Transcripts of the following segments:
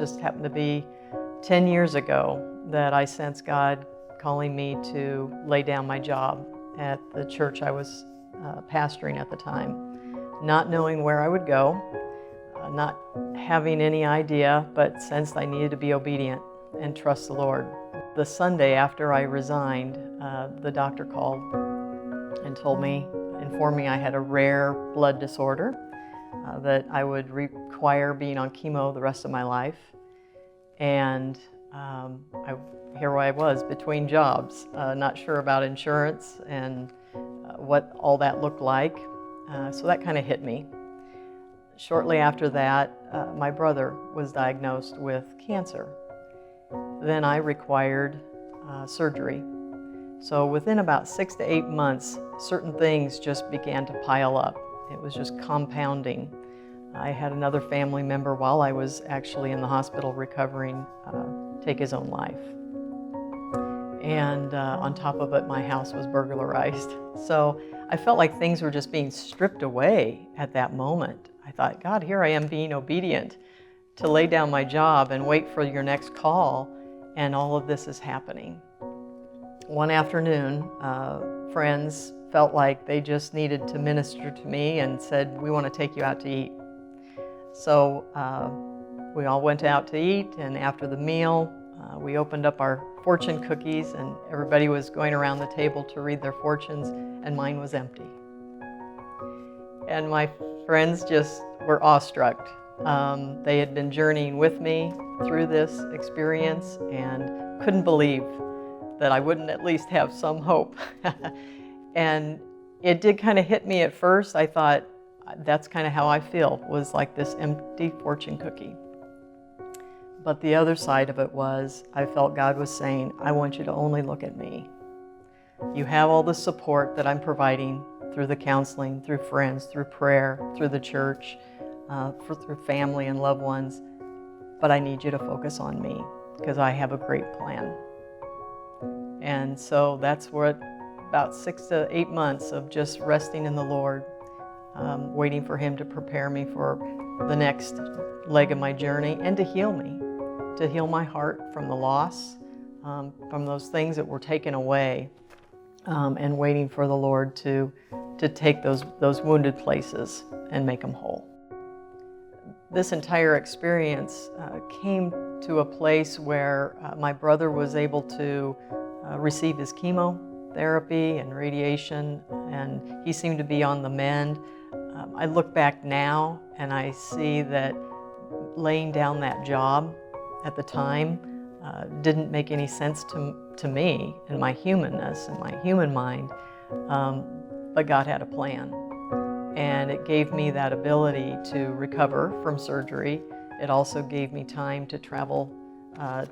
just happened to be 10 years ago that I sensed God calling me to lay down my job at the church I was pastoring at the time, not knowing where I would go, not having any idea, but sensed I needed to be obedient and trust the Lord. The Sunday after I resigned, the doctor called and informed me I had a rare blood disorder, that I would require being on chemo the rest of my life. And here I was between jobs, not sure about insurance and what all that looked like. So that kind of hit me. Shortly after that, my brother was diagnosed with cancer. Then I required surgery. So within about 6 to 8 months, certain things just began to pile up. It was just compounding. I had another family member, while I was actually in the hospital recovering, take his own life. And on top of it, my house was burglarized. So I felt like things were just being stripped away at that moment. I thought, God, here I am being obedient to lay down my job and wait for your next call, and all of this is happening. One afternoon, friends felt like they just needed to minister to me and said, we want to take you out to eat. So we all went out to eat, and after the meal, we opened up our fortune cookies, and everybody was going around the table to read their fortunes, and mine was empty. And my friends just were awestruck. They had been journeying with me through this experience and couldn't believe that I wouldn't at least have some hope. And it did kind of hit me at first. I thought, that's kind of how I feel, was like this empty fortune cookie. But the other side of it was, I felt God was saying, I want you to only look at me. You have all the support that I'm providing through the counseling, through friends, through prayer, through the church, through family and loved ones, but I need you to focus on me because I have a great plan. And so that's what about 6 to 8 months of just resting in the Lord, waiting for Him to prepare me for the next leg of my journey and to heal me, to heal my heart from the loss, from those things that were taken away, and waiting for the Lord to take those wounded places and make them whole. This entire experience came to a place where my brother was able to receive his chemotherapy and radiation, and he seemed to be on the mend. I look back now and I see that laying down that job at the time didn't make any sense to me and my humanness and my human mind, but God had a plan. And it gave me that ability to recover from surgery. It also gave me time to travel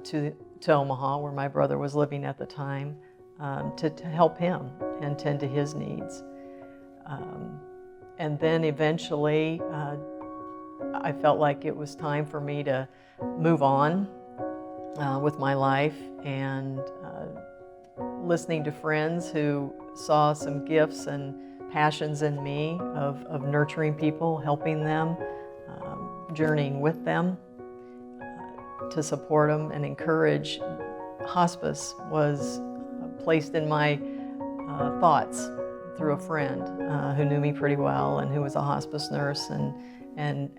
to Omaha, where my brother was living at the time, to help him and tend to his needs. And then eventually, I felt like it was time for me to move on with my life, and listening to friends who saw some gifts and passions in me of nurturing people, helping them, journeying with them to support them and encourage. Hospice was placed in my thoughts through a friend who knew me pretty well and who was a hospice nurse, and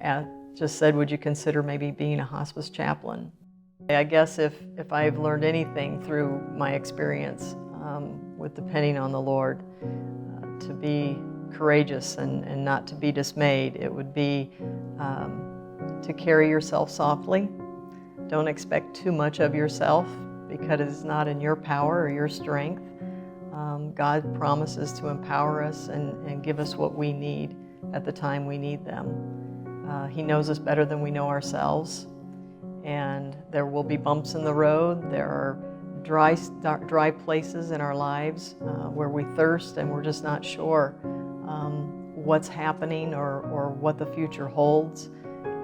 just said, would you consider maybe being a hospice chaplain? I guess if I've learned anything through my experience with depending on the Lord, to be courageous and not to be dismayed, it would be to carry yourself softly. Don't expect too much of yourself because it's not in your power or your strength. God promises to empower us and give us what we need at the time we need them. He knows us better than we know ourselves, and there will be bumps in the road. There are dry places in our lives where we thirst and we're just not sure what's happening or what the future holds,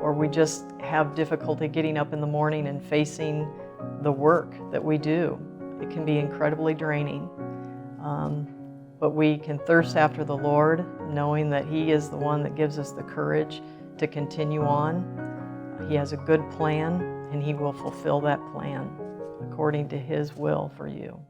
or we just have difficulty getting up in the morning and facing the work that we do. It can be incredibly draining, but we can thirst after the Lord, knowing that He is the one that gives us the courage to continue on. He has a good plan, and He will fulfill that plan according to His will for you.